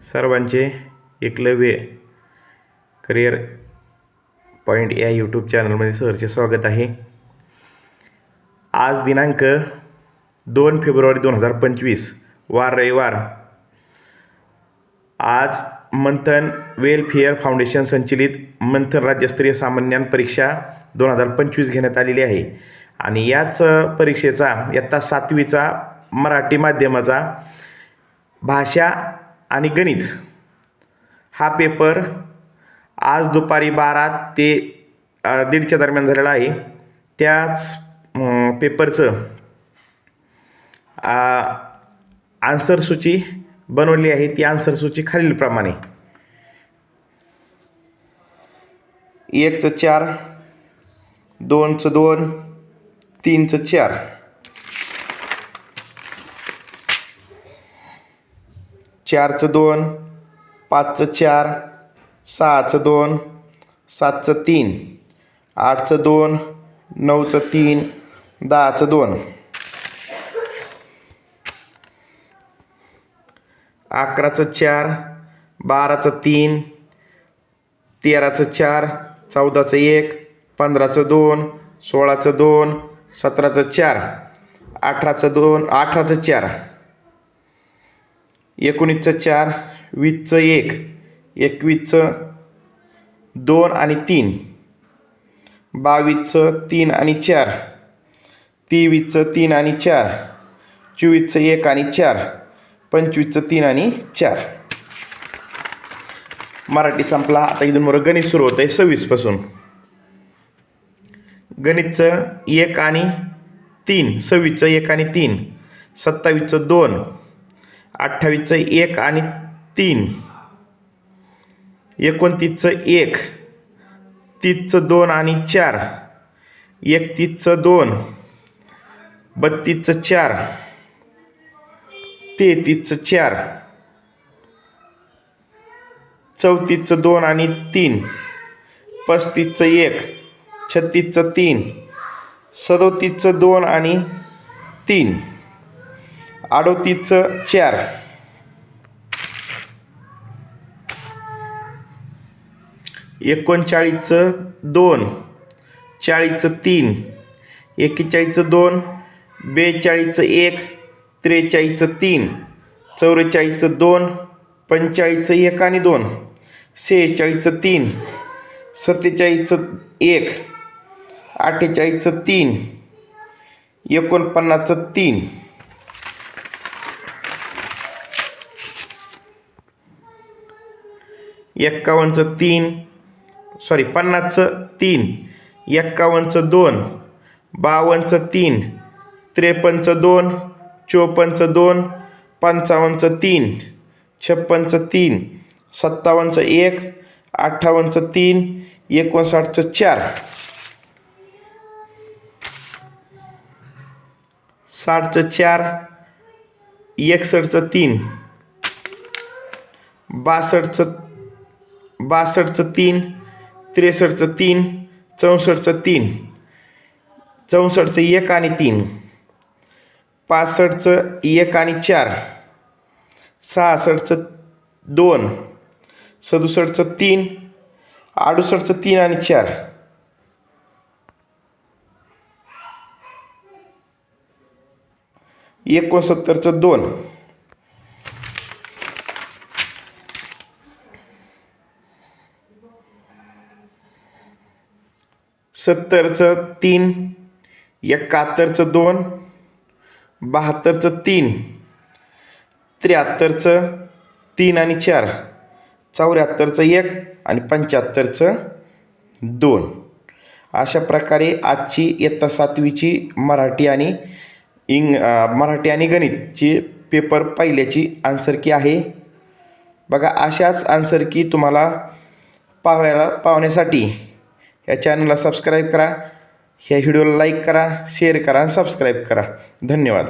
सर्वांचे Eklavya career point या YouTube चॅनलमध्ये सहर्ष स्वागत आहे। आज दिनांक 2 फेब्रुवारी 2025 वार रविवार। आज मंथन वेलफेअर फाउंडेशन संचलित मंथन राज्यस्तरीय सामान्य परीक्षा 2025 घेण्यात आलेली आहे आणि याच परीक्षेचा इयत्ता 7वीचा मराठी माध्यमाचा भाषा आणि गणित हा पेपर आज दुपारी 12 ते 1:30च्या दरम्यान झालेला आहे। त्याच पेपरचं आन्सर सूची बनवली आहे। ती आन्सर सूची खालीलप्रमाणे: 1चं 4, 2चं 2, 3चं 4, 4चं 2, 5चं 4, 6चं 2, 7चं 3, 8चं 2, 9चं 3, 10चं 2, 11चं 4, 12चं 3, 13चं 4, 14चं 1, 15चं 2, 16चं 2, 17चं 4, 18चं 2, 18चं 4, 19चं 4, 20चं 1, 21चं 2 आणि 3, 22चं 3 आणि 4, 23चं 3 आणि 4, 24चं 1 आणि 4, 25चं 3 आणि 4। मराठी संपला। आता इथून बरोबर गणित सुरू होतं आहे 26 पासून। गणितचं 1 आणि 3, 26चं 1 आणि 3, 27चं 2, 28चं 1 आणि 3, 29चं 1, 30चं 2 आणि 4, 31चं 2, 32चं 4, 33चं 4, 34चं 2 आणि 3, 35चं 1, 36चं 3, 37चं 2 आणि 3, 38चं 4, 39चं 2, 40चं 3, 41चं 2, 42चं 1, 43चं 3, 44चं 2, 45चं 1 आणि 2, 46चं 3, 47चं 1, 48चं 3, 49चं 3, 51चं 3, 50चं 3, 51चं 2, 52चं 3, 53चं 2, 54चं 2, 55चं 3, 56चं 3, 57चं 1, 58चं 3, 59चं 4, 60चं 4, 61चं 3, 62चं 3, 63चं 3, 64चं 3, 64चं 1 आणि 3, 65चं 1 आणि 4, 66चं 2, 67चं 3, 68चं 3 आणि 4, 69चं 2, 70चं 3, 71चं 2, 72चं 3, 73चं 3 आणि 4, 74चं 1 आणि 75चं 2। अशा प्रकारे आजची इयत्ता 7वीची मराठी आणि गणितची पेपर पहिल्याची आन्सर की आहे। बघा, अशाच आन्सर की तुम्हाला पाहण्यासाठी या चॅनलला सबस्क्राईब करा, ह्या व्हिडिओला लाईक करा, शेअर करा आणि सबस्क्राईब करा। धन्यवाद।